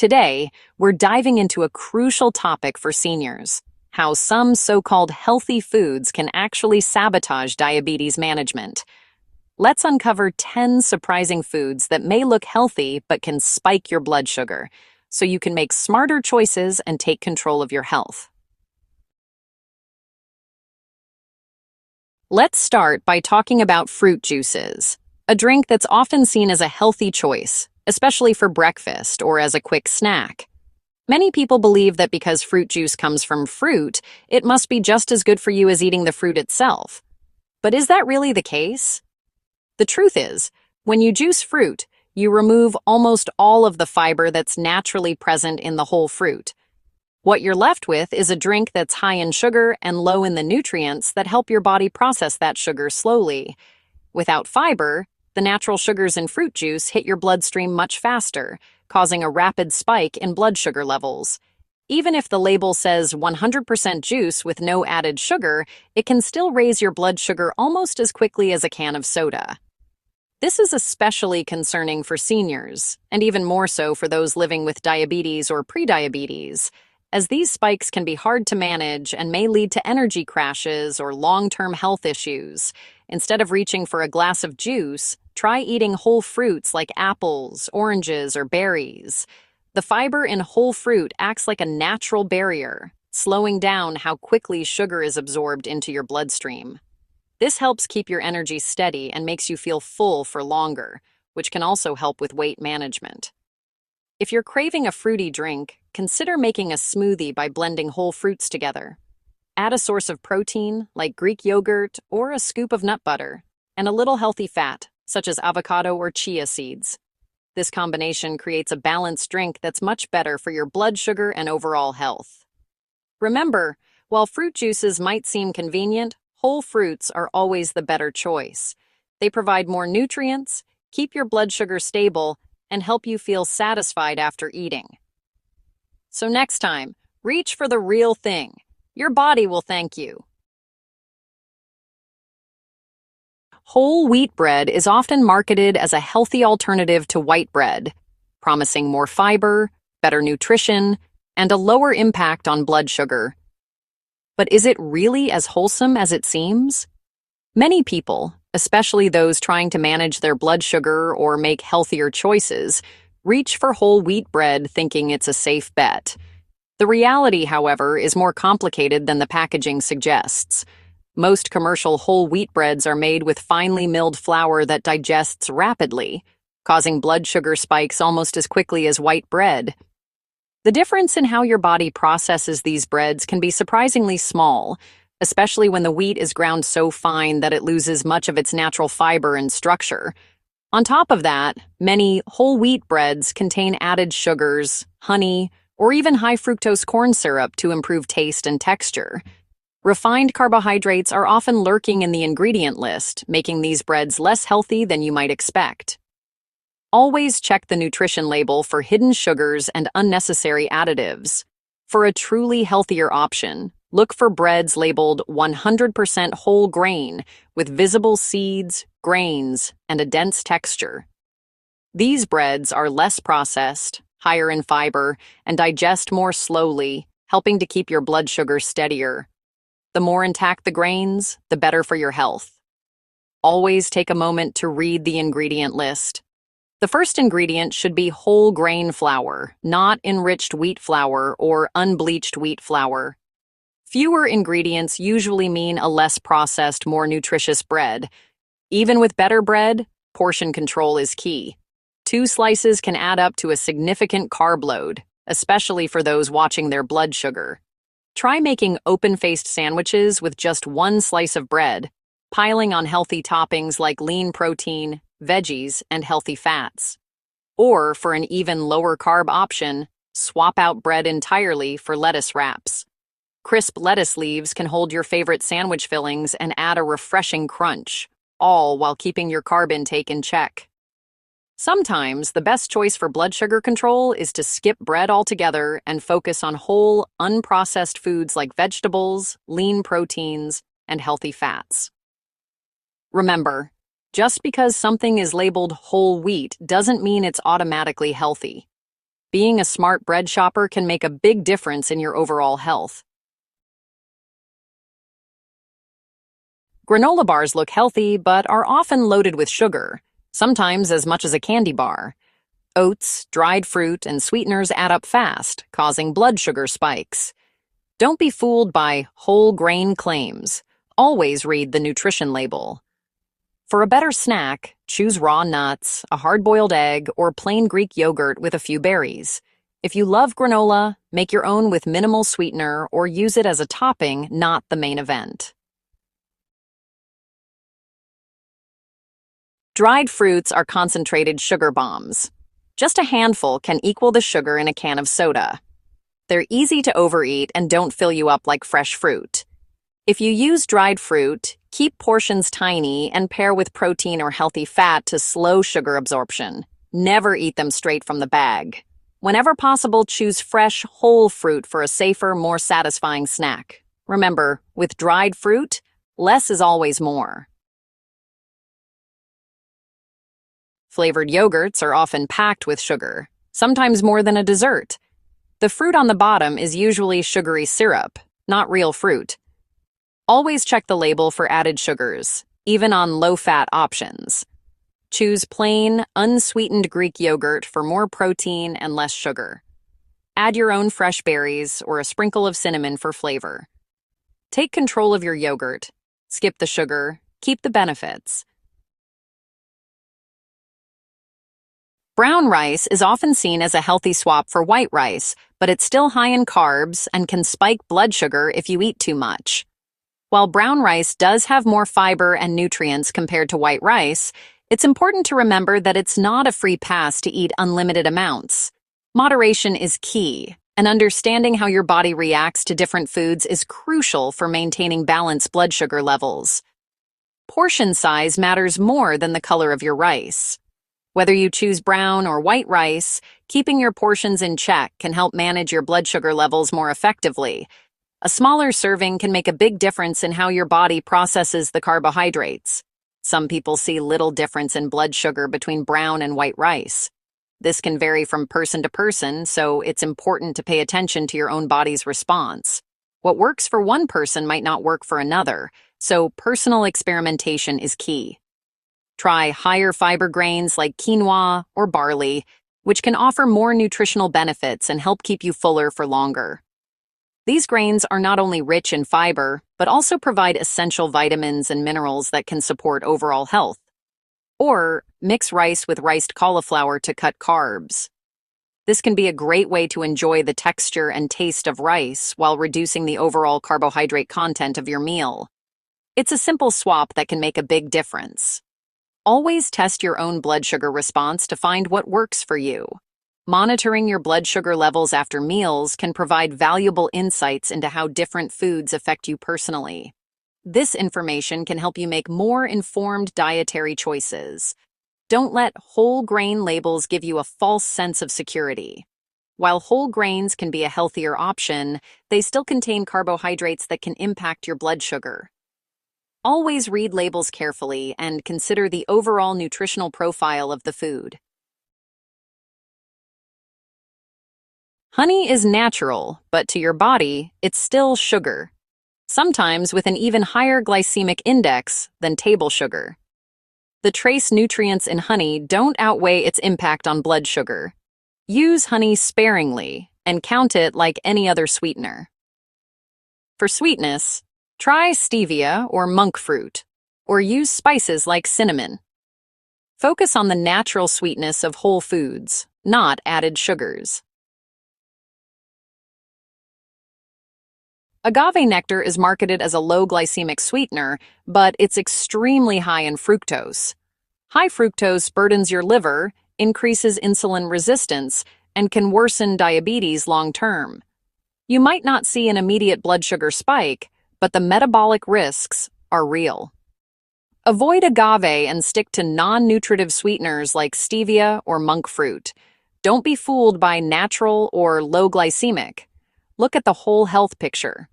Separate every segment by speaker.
Speaker 1: Today, we're diving into a crucial topic for seniors: how some so-called healthy foods can actually sabotage diabetes management. Let's uncover 10 surprising foods that may look healthy but can spike your blood sugar, so you can make smarter choices and take control of your health. Let's start by talking about fruit juices, a drink that's often seen as a healthy choice, especially for breakfast or as a quick snack. Many people believe that because fruit juice comes from fruit, it must be just as good for you as eating the fruit itself. But is that really the case? The truth is, when you juice fruit, you remove almost all of the fiber that's naturally present in the whole fruit. What you're left with is a drink that's high in sugar and low in the nutrients that help your body process that sugar slowly. Without fiber, the natural sugars in fruit juice hit your bloodstream much faster, causing a rapid spike in blood sugar levels. Even if the label says 100% juice with no added sugar, it can still raise your blood sugar almost as quickly as a can of soda. This is especially concerning for seniors, and even more so for those living with diabetes or prediabetes, as these spikes can be hard to manage and may lead to energy crashes or long-term health issues. Instead of reaching for a glass of juice, try eating whole fruits like apples, oranges, or berries. The fiber in whole fruit acts like a natural barrier, slowing down how quickly sugar is absorbed into your bloodstream. This helps keep your energy steady and makes you feel full for longer, which can also help with weight management. If you're craving a fruity drink, consider making a smoothie by blending whole fruits together. Add a source of protein, like Greek yogurt or a scoop of nut butter, and a little healthy fat, such as avocado or chia seeds. This combination creates a balanced drink that's much better for your blood sugar and overall health. Remember, while fruit juices might seem convenient, whole fruits are always the better choice. They provide more nutrients, keep your blood sugar stable, and help you feel satisfied after eating. So next time, reach for the real thing. Your body will thank you. Whole wheat bread is often marketed as a healthy alternative to white bread, promising more fiber, better nutrition, and a lower impact on blood sugar. But is it really as wholesome as it seems? Many people, especially those trying to manage their blood sugar or make healthier choices, reach for whole wheat bread thinking it's a safe bet. The reality, however, is more complicated than the packaging suggests. Most commercial whole wheat breads are made with finely milled flour that digests rapidly, causing blood sugar spikes almost as quickly as white bread. The difference in how your body processes these breads can be surprisingly small, especially when the wheat is ground so fine that it loses much of its natural fiber and structure. On top of that, many whole wheat breads contain added sugars, honey, or even high fructose corn syrup to improve taste and texture. Refined carbohydrates are often lurking in the ingredient list, making these breads less healthy than you might expect. Always check the nutrition label for hidden sugars and unnecessary additives. For a truly healthier option, look for breads labeled 100% whole grain with visible seeds, grains, and a dense texture. These breads are less processed, higher in fiber, and digest more slowly, helping to keep your blood sugar steadier. The more intact the grains, the better for your health. Always take a moment to read the ingredient list. The first ingredient should be whole grain flour, not enriched wheat flour or unbleached wheat flour. Fewer ingredients usually mean a less processed, more nutritious bread. Even with better bread, portion control is key. 2 slices can add up to a significant carb load, especially for those watching their blood sugar. Try making open-faced sandwiches with just 1 slice of bread, piling on healthy toppings like lean protein, veggies, and healthy fats. Or, for an even lower carb option, swap out bread entirely for lettuce wraps. Crisp lettuce leaves can hold your favorite sandwich fillings and add a refreshing crunch, all while keeping your carb intake in check. Sometimes, the best choice for blood sugar control is to skip bread altogether and focus on whole, unprocessed foods like vegetables, lean proteins, and healthy fats. Remember, just because something is labeled whole wheat doesn't mean it's automatically healthy. Being a smart bread shopper can make a big difference in your overall health. Granola bars look healthy, but are often loaded with sugar, sometimes as much as a candy bar. Oats, dried fruit, and sweeteners add up fast, causing blood sugar spikes. Don't be fooled by whole grain claims. Always read the nutrition label. For a better snack, choose raw nuts, a hard-boiled egg, or plain Greek yogurt with a few berries. If you love granola, make your own with minimal sweetener or use it as a topping, not the main event. Dried fruits are concentrated sugar bombs. Just a handful can equal the sugar in a can of soda. They're easy to overeat and don't fill you up like fresh fruit. If you use dried fruit, keep portions tiny and pair with protein or healthy fat to slow sugar absorption. Never eat them straight from the bag. Whenever possible, choose fresh, whole fruit for a safer, more satisfying snack. Remember, with dried fruit, less is always more. Flavored yogurts are often packed with sugar, sometimes more than a dessert. The fruit on the bottom is usually sugary syrup, not real fruit. Always check the label for added sugars, even on low-fat options. Choose plain, unsweetened Greek yogurt for more protein and less sugar. Add your own fresh berries or a sprinkle of cinnamon for flavor. Take control of your yogurt. Skip the sugar. Keep the benefits. Brown rice is often seen as a healthy swap for white rice, but it's still high in carbs and can spike blood sugar if you eat too much. While brown rice does have more fiber and nutrients compared to white rice, it's important to remember that it's not a free pass to eat unlimited amounts. Moderation is key, and understanding how your body reacts to different foods is crucial for maintaining balanced blood sugar levels. Portion size matters more than the color of your rice. Whether you choose brown or white rice, keeping your portions in check can help manage your blood sugar levels more effectively. A smaller serving can make a big difference in how your body processes the carbohydrates. Some people see little difference in blood sugar between brown and white rice. This can vary from person to person, so it's important to pay attention to your own body's response. What works for one person might not work for another, so personal experimentation is key. Try higher fiber grains like quinoa or barley, which can offer more nutritional benefits and help keep you fuller for longer. These grains are not only rich in fiber, but also provide essential vitamins and minerals that can support overall health. Or mix rice with riced cauliflower to cut carbs. This can be a great way to enjoy the texture and taste of rice while reducing the overall carbohydrate content of your meal. It's a simple swap that can make a big difference. Always test your own blood sugar response to find what works for you. Monitoring your blood sugar levels after meals can provide valuable insights into how different foods affect you personally. This information can help you make more informed dietary choices. Don't let whole grain labels give you a false sense of security. While whole grains can be a healthier option, they still contain carbohydrates that can impact your blood sugar. Always read labels carefully and consider the overall nutritional profile of the food. Honey is natural, but to your body, it's still sugar. Sometimes with an even higher glycemic index than table sugar. The trace nutrients in honey don't outweigh its impact on blood sugar. Use honey sparingly and count it like any other sweetener. For sweetness, try stevia or monk fruit, or use spices like cinnamon. Focus on the natural sweetness of whole foods, not added sugars. Agave nectar is marketed as a low glycemic sweetener, but it's extremely high in fructose. High fructose burdens your liver, increases insulin resistance, and can worsen diabetes long term. You might not see an immediate blood sugar spike, but the metabolic risks are real. Avoid agave and stick to non-nutritive sweeteners like stevia or monk fruit. Don't be fooled by natural or low glycemic. Look at the whole health picture.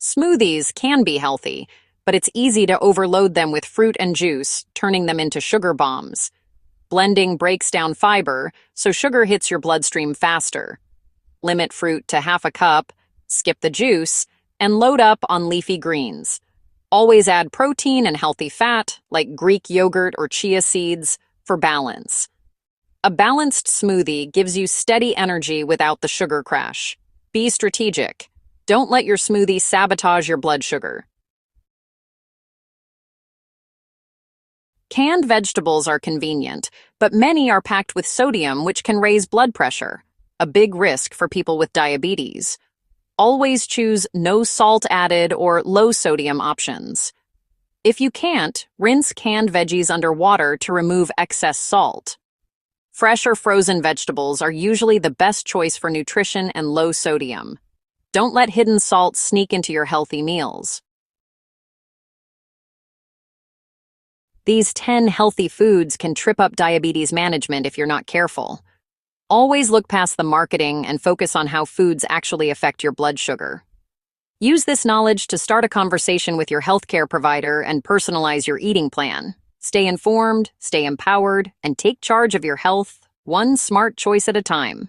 Speaker 1: Smoothies can be healthy, but it's easy to overload them with fruit and juice, turning them into sugar bombs. Blending breaks down fiber, so sugar hits your bloodstream faster. Limit fruit to half a cup, skip the juice, and load up on leafy greens. Always add protein and healthy fat, like Greek yogurt or chia seeds, for balance. A balanced smoothie gives you steady energy without the sugar crash. Be strategic. Don't let your smoothie sabotage your blood sugar. Canned vegetables are convenient, but many are packed with sodium, which can raise blood pressure, a big risk for people with diabetes. Always choose no salt added or low sodium options. If you can't, rinse canned veggies under water to remove excess salt. Fresh or frozen vegetables are usually the best choice for nutrition and low sodium. Don't let hidden salt sneak into your healthy meals. These 10 healthy foods can trip up diabetes management if you're not careful. Always look past the marketing and focus on how foods actually affect your blood sugar. Use this knowledge to start a conversation with your healthcare provider and personalize your eating plan. Stay informed, stay empowered, and take charge of your health, one smart choice at a time.